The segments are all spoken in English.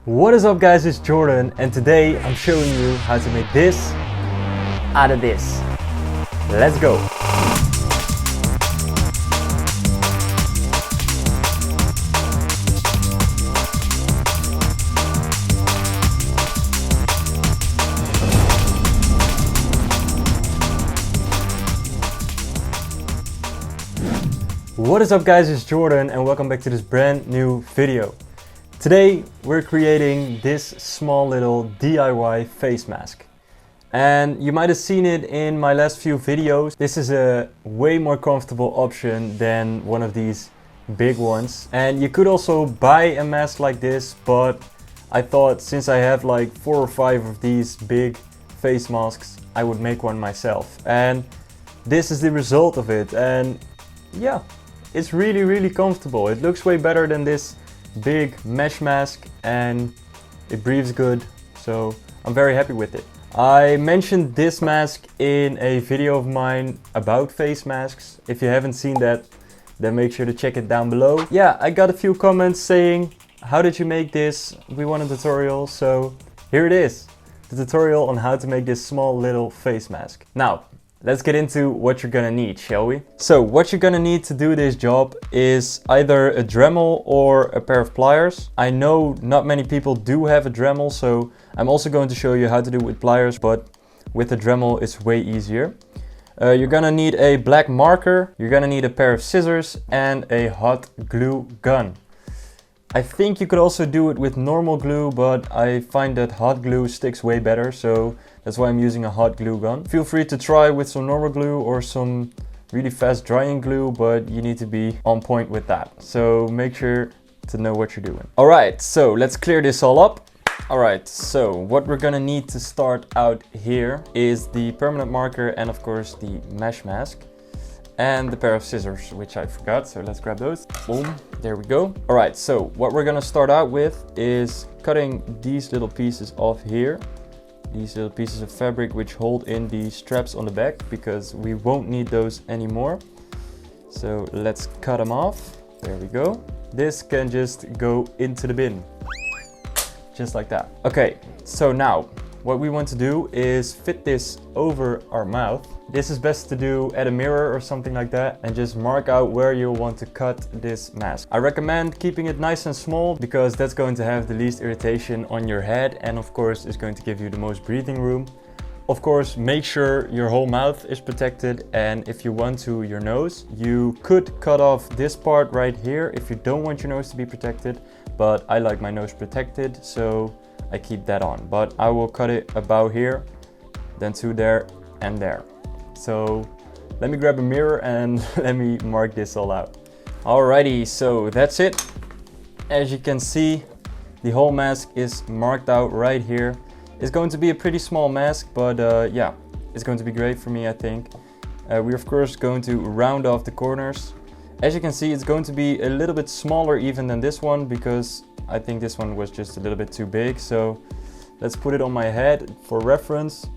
What is up guys, it's Jordan and today I'm showing you how to make this out of this. Let's go! What is up guys, it's Jordan and welcome back to this brand new video. Today we're creating this small little DIY face mask. And you might have seen it in my last few videos. This is a way more comfortable option than one of these big ones. And you could also buy a mask like this, but I thought since I have like 4 or 5 of these big face masks, I would make one myself. And this is the result of it. And yeah, it's really comfortable. It looks way better than this big mesh mask and it breathes good, so I'm very happy with it. I mentioned this mask in a video of mine about face masks. If you haven't seen that, then make sure to check it down below. Yeah, I got a few comments saying, how did you make this? We want a tutorial, so here it is. The tutorial on how to make this small little face mask. Now, let's get into what you're gonna need, shall we? So what you're gonna need to do this job is either a Dremel or a pair of pliers. I know not many people do have a Dremel, so I'm also going to show you how to do it with pliers, but with a Dremel it's way easier. You're gonna need a black marker, you're gonna need a pair of scissors and a hot glue gun. I think you could also do it with normal glue, but I find that hot glue sticks way better, so that's why I'm using a hot glue gun. Feel free to try with some normal glue or some really fast drying glue, but you need to be on point with that. So make sure to know what you're doing. Alright, so let's clear this all up. Alright, so what we're gonna need to start out here is the permanent marker and of course the mesh mask. And the pair of scissors, which I forgot, so let's grab those. Boom, there we go. All right, so what we're gonna start out with is cutting these little pieces off here. These little pieces of fabric which hold in the straps on the back, because we won't need those anymore. So let's cut them off. There we go. This can just go into the bin. Just like that. Okay, so now what we want to do is fit this over our mouth. This is best to do at a mirror or something like that and just mark out where you want to cut this mask. I recommend keeping it nice and small because that's going to have the least irritation on your head and of course is going to give you the most breathing room. Of course, make sure your whole mouth is protected, and if you want to, your nose. You could cut off this part right here if you don't want your nose to be protected, but I like my nose protected, so I keep that on. But I will cut it about here, then to there and there. So let me grab a mirror and let me mark this all out. Alrighty, so that's it. As you can see, the whole mask is marked out right here. It's going to be a pretty small mask, but yeah, it's going to be great for me, I think. We're of course going to round off the corners. As you can see, it's going to be a little bit smaller even than this one because I think this one was just a little bit too big. So let's put it on my head for reference.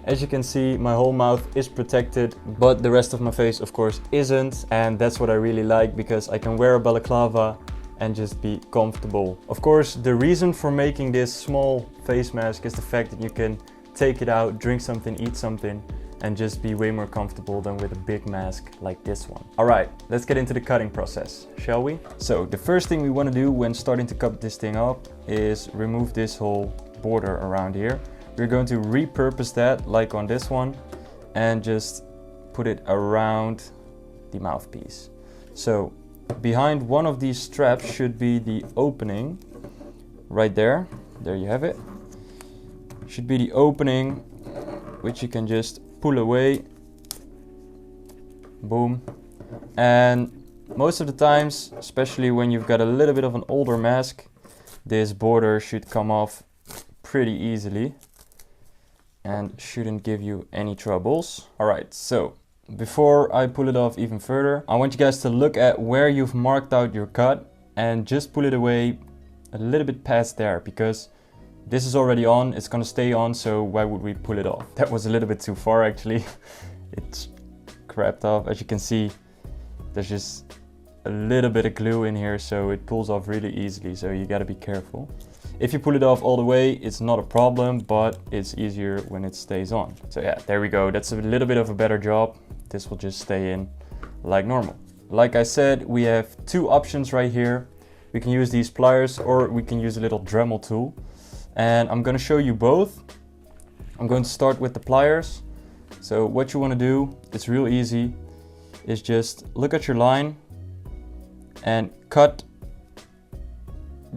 As you can see, my whole mouth is protected, but the rest of my face of course isn't. And that's what I really like because I can wear a balaclava and just be comfortable. Of course, the reason for making this small face mask is the fact that you can take it out, drink something, eat something, and just be way more comfortable than with a big mask like this one. All right, let's get into the cutting process, shall we? So the first thing we want to do when starting to cut this thing up is remove this whole border around here. We're going to repurpose that like on this one and just put it around the mouthpiece. So behind one of these straps should be the opening right there. There you have it. Should be the opening which you can just pull away. Boom. And most of the times, especially when you've got a little bit of an older mask, this border should come off pretty easily and shouldn't give you any troubles. All right, so before I pull it off even further, I want you guys to look at where you've marked out your cut and just pull it away a little bit past there because this is already on, it's gonna stay on, so why would we pull it off? That was a little bit too far actually. It's crapped off. As you can see, there's just a little bit of glue in here, so it pulls off really easily, so you gotta be careful. If you pull it off all the way, it's not a problem, but it's easier when it stays on. So yeah, there we go. That's a little bit of a better job. This will just stay in like normal. Like I said, we have two options right here. We can use these pliers or we can use a little Dremel tool. And I'm gonna show you both. I'm going to start with the pliers. So what you wanna do, it's real easy, is just look at your line and cut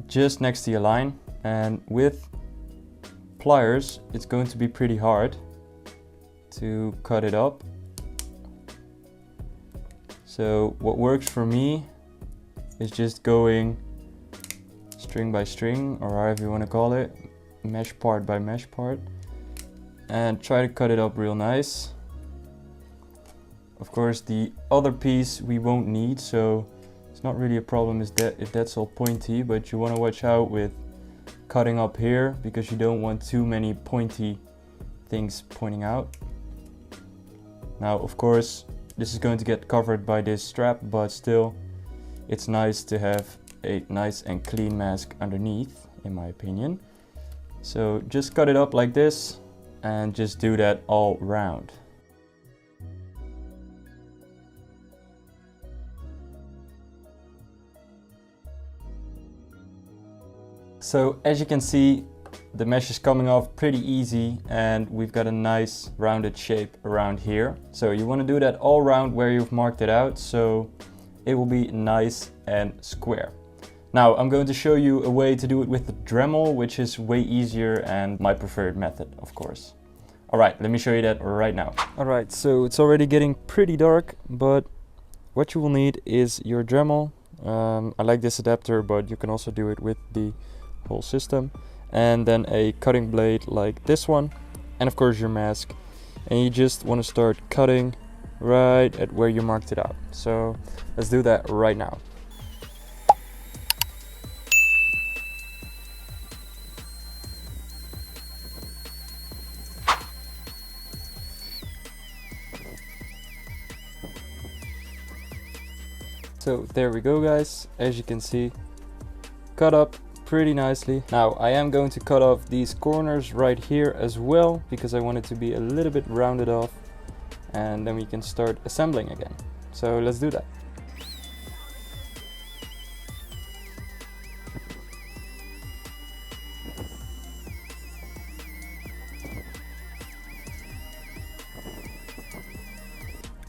just next to your line. And with pliers, it's going to be pretty hard to cut it up. So what works for me is just going string by string, or however you want to call it, mesh part by mesh part, and try to cut it up real nice. Of course, the other piece we won't need, so it's not really a problem if that's all pointy, but you want to watch out with cutting up here because you don't want too many pointy things pointing out. Now, of course, this is going to get covered by this strap, but still, it's nice to have a nice and clean mask underneath, in my opinion. So just cut it up like this and just do that all round. So as you can see, the mesh is coming off pretty easy and we've got a nice rounded shape around here. So you want to do that all around where you've marked it out, so it will be nice and square. Now I'm going to show you a way to do it with the Dremel, which is way easier and my preferred method, of course. Alright, let me show you that right now. Alright, so it's already getting pretty dark, but what you will need is your Dremel. I like this adapter, but you can also do it with the whole system, and then a cutting blade like this one, and of course your mask, and you just want to start cutting right at where you marked it out. So let's do that right now. So there we go, guys. As you can see, cut up pretty nicely. Now I am going to cut off these corners right here as well because I want it to be a little bit rounded off, and then we can start assembling again. So let's do that.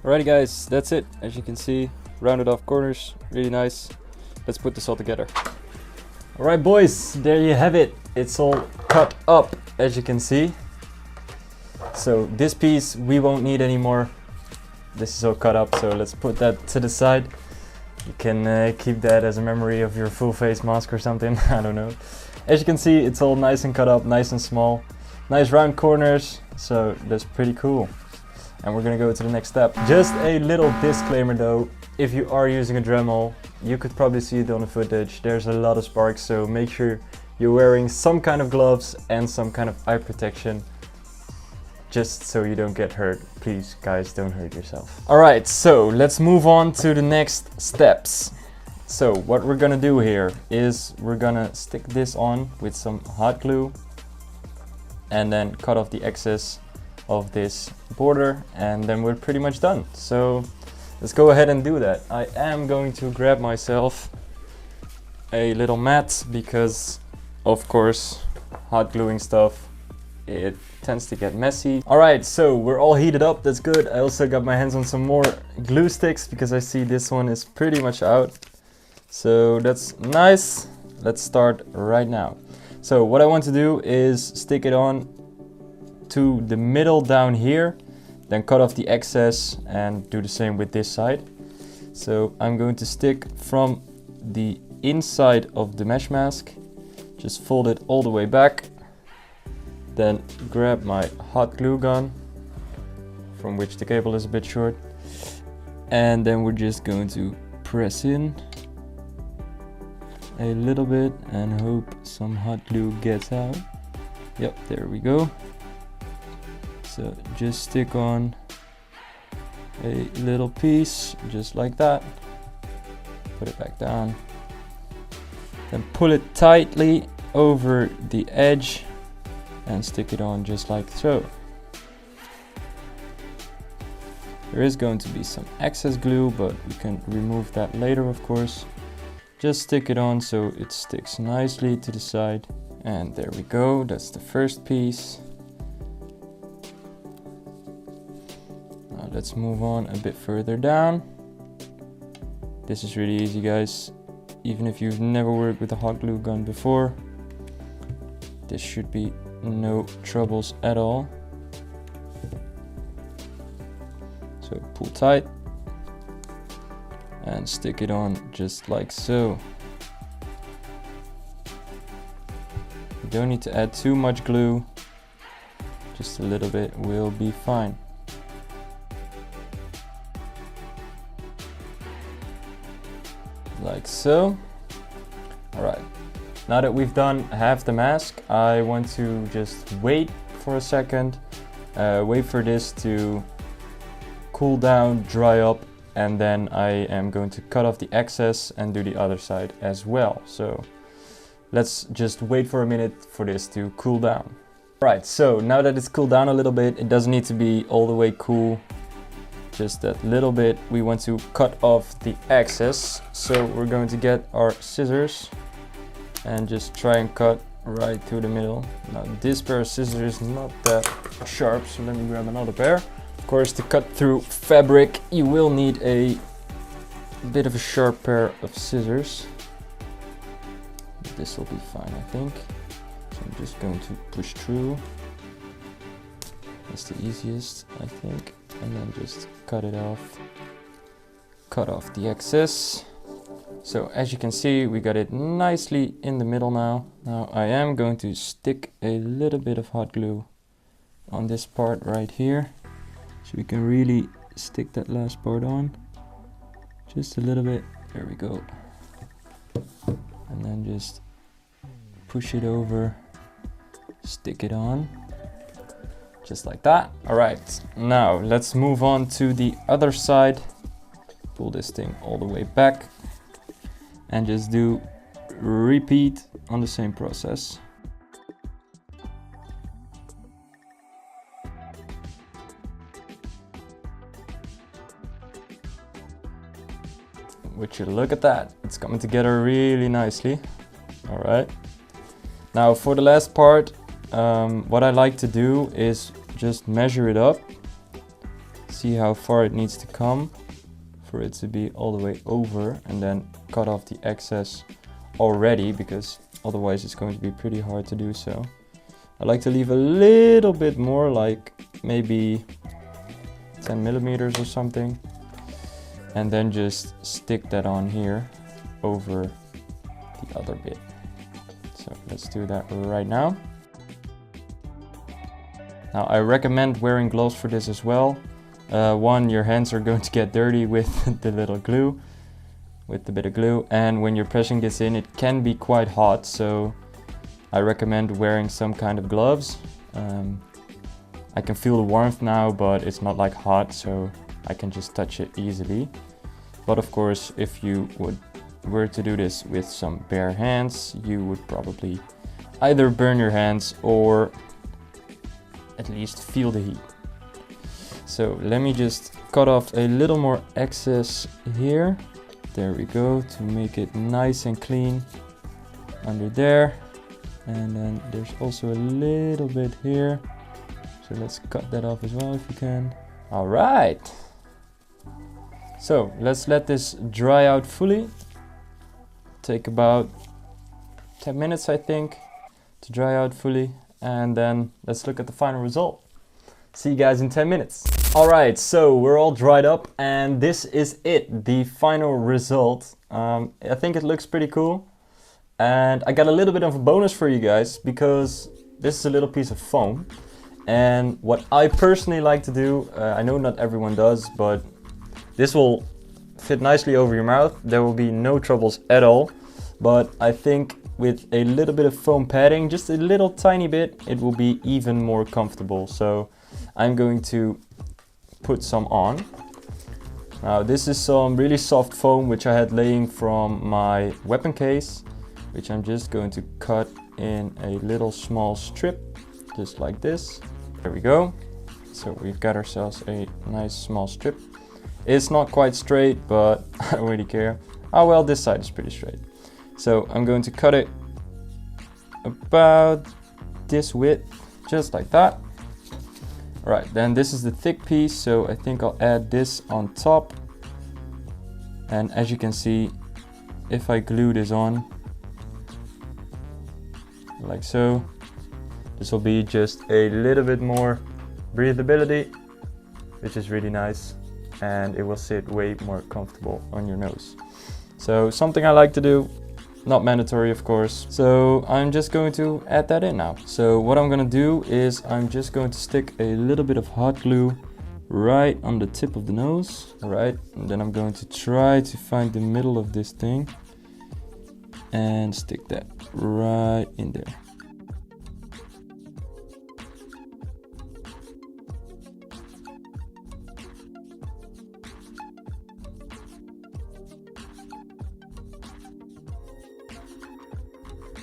Alrighty guys, that's it. As you can see, rounded off corners, really nice. Let's put this all together. Alright boys, there you have it. It's all cut up, as you can see. So this piece we won't need anymore. This is all cut up, so let's put that to the side. You can keep that as a memory of your full face mask or something, I don't know. As you can see, it's all nice and cut up, nice and small. Nice round corners, so that's pretty cool. And we're gonna go to the next step. Just a little disclaimer though, if you are using a Dremel, you could probably see it on the footage, there's a lot of sparks, so make sure you're wearing some kind of gloves and some kind of eye protection, just so you don't get hurt. Please guys, don't hurt yourself. Alright, so let's move on to the next steps. So what we're gonna do here is we're gonna stick this on with some hot glue and then cut off the excess of this border, and then we're pretty much done. So let's go ahead and do that. I am going to grab myself a little mat because, of course, hot gluing stuff, it tends to get messy. Alright, so we're all heated up, that's good. I also got my hands on some more glue sticks because I see this one is pretty much out. So that's nice. Let's start right now. So what I want to do is stick it on to the middle down here, then cut off the excess and do the same with this side. So I'm going to stick from the inside of the mesh mask, just fold it all the way back, then grab my hot glue gun, from which the cable is a bit short, and then we're just going to press in a little bit and hope some hot glue gets out. Yep, there we go. So just stick on a little piece, just like that. Put it back down. Then pull it tightly over the edge and stick it on just like so. There is going to be some excess glue, but we can remove that later, of course. Just stick it on so it sticks nicely to the side. And there we go, that's the first piece. Now let's move on a bit further down. This is really easy, guys. Even if you've never worked with a hot glue gun before, this should be no troubles at all. So pull tight and stick it on just like so. You don't need to add too much glue, just a little bit will be fine. Like so. Alright, now that we've done half the mask, I want to just wait for a second, wait for this to cool down, dry up, and then I am going to cut off the excess and do the other side as well. So let's just wait for a minute for this to cool down. Right, so now that it's cooled down a little bit, it doesn't need to be all the way cool, just that little bit. We want to cut off the excess, so we're going to get our scissors and just try and cut right through the middle. Now this pair of scissors is not that sharp, so let me grab another pair. Of course, to cut through fabric, you will need a bit of a sharp pair of scissors. This will be fine, I think. So I'm just going to push through. That's the easiest, I think. And then just cut it off. Cut off the excess. So as you can see, we got it nicely in the middle now. Now I am going to stick a little bit of hot glue on this part right here. So we can really stick that last part on. Just a little bit. There we go. And then just push it over, stick it on. Just like that. Alright, now let's move on to the other side. Pull this thing all the way back. And just do repeat on the same process. Would you look at that? It's coming together really nicely. All right. Now for the last part, what I like to do is just measure it up. See how far it needs to come for it to be all the way over, and then cut off the excess already, because otherwise it's going to be pretty hard to do so. I like to leave a little bit more, like maybe 10 millimeters or something. And then just stick that on here over the other bit. So let's do that right now. Now I recommend wearing gloves for this as well. One, your hands are going to get dirty with the little glue, with the bit of glue. And when you're pressing this in, it can be quite hot. So I recommend wearing some kind of gloves. I can feel the warmth now, but it's not like hot, so I can just touch it easily. But of course, if you were to do this with some bare hands, you would probably either burn your hands or at least feel the heat. So let me just cut off a little more excess here. There we go, to make it nice and clean under there. And then there's also a little bit here. So let's cut that off as well if you can. All right. So let's let this dry out fully. Take about 10 minutes, I think, to dry out fully. And then let's look at the final result. See you guys in 10 minutes. All right, so we're all dried up and this is it, the final result. I think it looks pretty cool. And I got a little bit of a bonus for you guys because this is a little piece of foam. And what I personally like to do, I know not everyone does, but this will fit nicely over your mouth. There will be no troubles at all. But I think with a little bit of foam padding, just a little tiny bit, it will be even more comfortable. So I'm going to put some on. Now this is some really soft foam which I had laying from my weapon case, which I'm just going to cut in a little small strip, just like this. There we go. So we've got ourselves a nice small strip. It's not quite straight, but I don't really care. Oh well, this side is pretty straight. So I'm going to cut it about this width, just like that. All right, then this is the thick piece, so I think I'll add this on top. And as you can see, if I glue this on, like so, this will be just a little bit more breathability, which is really nice, and it will sit way more comfortable on your nose. So something I like to do, not mandatory of course. So I'm just going to add that in now. So what I'm gonna do is I'm just going to stick a little bit of hot glue right on the tip of the nose. All right, and then I'm going to try to find the middle of this thing and stick that right in there.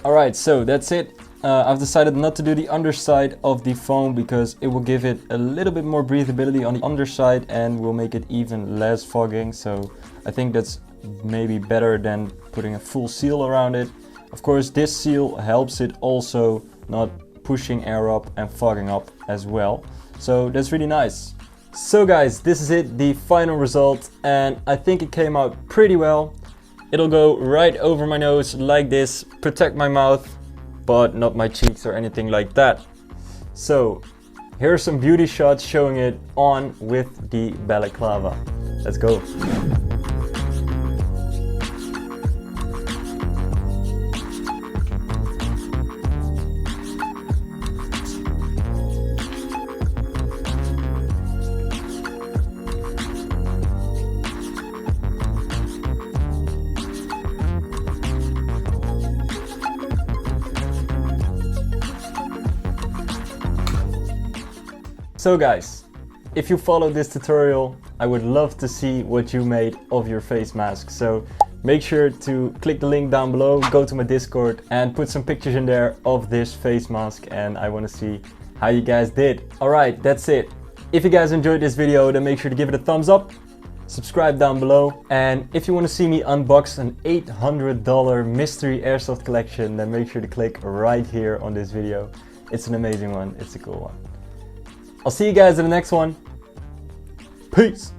Alright, so that's it. I've decided not to do the underside of the foam because it will give it a little bit more breathability on the underside and will make it even less fogging. So I think that's maybe better than putting a full seal around it. Of course, this seal helps it also not pushing air up and fogging up as well. So that's really nice. So guys, this is it, the final result, and I think it came out pretty well. It'll go right over my nose like this, protect my mouth, but not my cheeks or anything like that. So here are some beauty shots showing it on with the balaclava. Let's go. So guys, if you followed this tutorial, I would love to see what you made of your face mask. So make sure to click the link down below, go to my Discord and put some pictures in there of this face mask, and I want to see how you guys did. Alright, that's it. If you guys enjoyed this video, then make sure to give it a thumbs up, subscribe down below, and if you want to see me unbox an $800 mystery airsoft collection, then make sure to click right here on this video. It's an amazing one, it's a cool one. I'll see you guys in the next one. Peace!